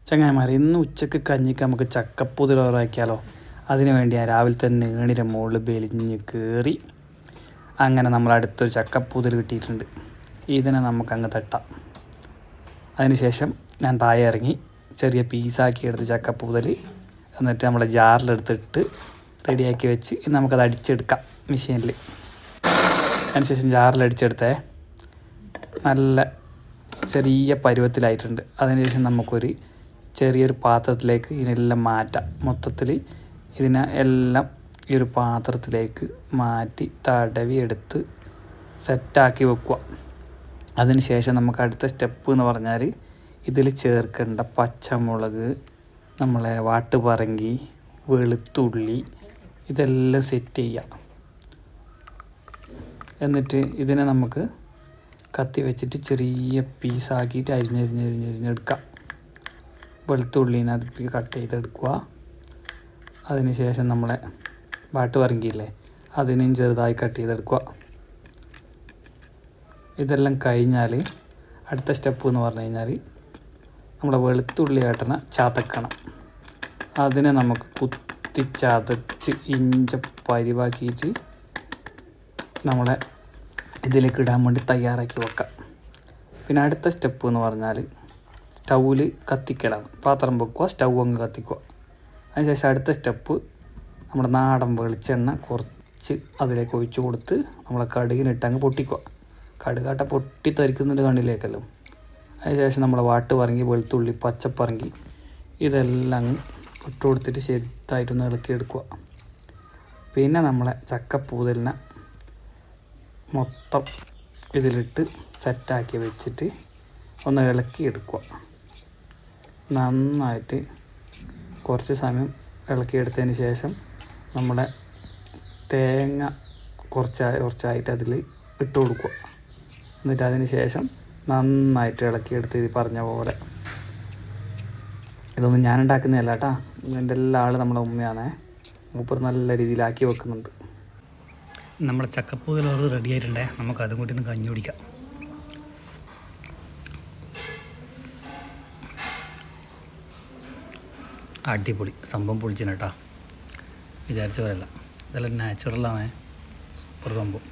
ചങ്ങായിമാരെ, ഇന്ന് ഉച്ചക്ക് കഞ്ഞിക്ക് നമുക്ക് ചക്കപ്പൂതിൽ ഓറാക്കിയാലോ? അതിനു വേണ്ടി ഞാൻ രാവിലെ തന്നെ ഏണിൻ്റെ മുകളിൽ ബെലിഞ്ഞ് കയറി. അങ്ങനെ നമ്മൾ അടുത്തൊരു ചക്കപ്പൂതിൽ കിട്ടിയിട്ടുണ്ട്. ഇതിനെ നമുക്ക് അങ്ങ് തട്ടാം. അതിനുശേഷം ഞാൻ താഴെ ഇറങ്ങി ചെറിയ പീസാക്കി എടുത്ത് ചക്കപ്പൂതൽ എന്നിട്ട് നമ്മളെ ജാറിലെടുത്തിട്ട് റെഡിയാക്കി വെച്ച് നമുക്കത് അടിച്ചെടുക്കാം മെഷീനിൽ. അതിനുശേഷം ജാറിലടിച്ചെടുത്തേ നല്ല ചെറിയ പരുവത്തിലായിട്ടുണ്ട്. അതിനുശേഷം നമുക്കൊരു ചെറിയൊരു പാത്രത്തിലേക്ക് ഇതിനെല്ലാം മാറ്റാം. മൊത്തത്തിൽ ഇതിനെ എല്ലാം ഈ ഒരു പാത്രത്തിലേക്ക് മാറ്റി തടവി എടുത്ത് സെറ്റാക്കി വെക്കുക. അതിന് ശേഷം നമുക്ക് അടുത്ത സ്റ്റെപ്പ് എന്ന് പറഞ്ഞാൽ ഇതിൽ ചേർക്കേണ്ട പച്ചമുളക്, നമ്മളെ വാട്ടുപറങ്കി, വെളുത്തുള്ളി ഇതെല്ലാം സെറ്റ് ചെയ്യാം. എന്നിട്ട് ഇതിനെ നമുക്ക് കത്തി വെച്ചിട്ട് ചെറിയ പീസാക്കിയിട്ട് അരിഞ്ഞെടുക്കാം. വെളുത്തുള്ളിനെ അത് കട്ട് ചെയ്തെടുക്കുക. അതിന് ശേഷം നമ്മളെ വാട്ടുപറങ്കിയില്ലേ അതിനെയും ചെറുതായി കട്ട് ചെയ്തെടുക്കുക. ഇതെല്ലാം കഴിഞ്ഞാൽ അടുത്ത സ്റ്റെപ്പ് എന്ന് പറഞ്ഞു കഴിഞ്ഞാൽ നമ്മളെ വെളുത്തുള്ളി ആട്ടണ ചതക്കണം. അതിനെ നമുക്ക് കുത്തിച്ചതച്ച് ഇഞ്ച പരിവാക്കിയിട്ട് നമ്മളെ ഇതിലേക്ക് ഇടാൻ വേണ്ടി തയ്യാറാക്കി വെക്കാം. പിന്നെ അടുത്ത സ്റ്റെപ്പ് എന്ന് പറഞ്ഞാൽ സ്റ്റൗവിൽ കത്തിക്കലാണ്. പാത്രം വെക്കുക, സ്റ്റൗ അങ്ങ് കത്തിക്കുക. അതിനുശേഷം അടുത്ത സ്റ്റെപ്പ് നമ്മുടെ നാടൻ വെളിച്ചെണ്ണ കുറച്ച് അതിലേക്ക് ഒഴിച്ച് കൊടുത്ത് നമ്മളെ കടുകിനിട്ടങ്ങ് പൊട്ടിക്കുക. കടുകാട്ട പൊട്ടി തെറിക്കുന്നുണ്ട് കണ്ണിലേക്കല്ലോ. അതിനുശേഷം നമ്മളെ വാട്ടുപറങ്കി, വെളുത്തുള്ളി, പച്ചപ്പറങ്കി ഇതെല്ലാം ഇട്ട് കൊടുത്തിട്ട് ശരിയായിട്ടൊന്ന് ഇളക്കിയെടുക്കുക. പിന്നെ നമ്മളെ ചക്കപ്പൂതലിനെ മൊത്തം ഇതിലിട്ട് സെറ്റാക്കി വെച്ചിട്ട് ഒന്ന് ഇളക്കിയെടുക്കുക. നന്നായിട്ട് കുറച്ച് സമയം ഇളക്കിയെടുത്തതിന് ശേഷം നമ്മുടെ തേങ്ങ കുറച്ചായിട്ട് അതിൽ ഇട്ട് കൊടുക്കുക. എന്നിട്ട് അതിന് ശേഷം നന്നായിട്ട് ഇളക്കിയെടുത്ത് ഇത് പറഞ്ഞ പോലെ. ഇതൊന്നും ഞാൻ ഉണ്ടാക്കുന്നതല്ല കേട്ടോ, ഇതിൻ്റെ എല്ലാ ആൾ നമ്മളെ ഉമ്മയാണേ. മൂപ്പർ നല്ല രീതിയിലാക്കി വെക്കുന്നുണ്ട്. നമ്മളെ ചക്കപ്പൂതലോറ് റെഡി ആയിട്ടുണ്ടേ. നമുക്ക് അതും കൂട്ടി ഒന്ന് കഞ്ഞി കുടിക്കാം. അടിപൊളി സംഭവം, പൊളിച്ചിന് കേട്ടോ. വിചാരിച്ച പോലെയല്ല, ഇതെല്ലാം നാച്ചുറലാണ്. സൂപ്പർ സംഭവം.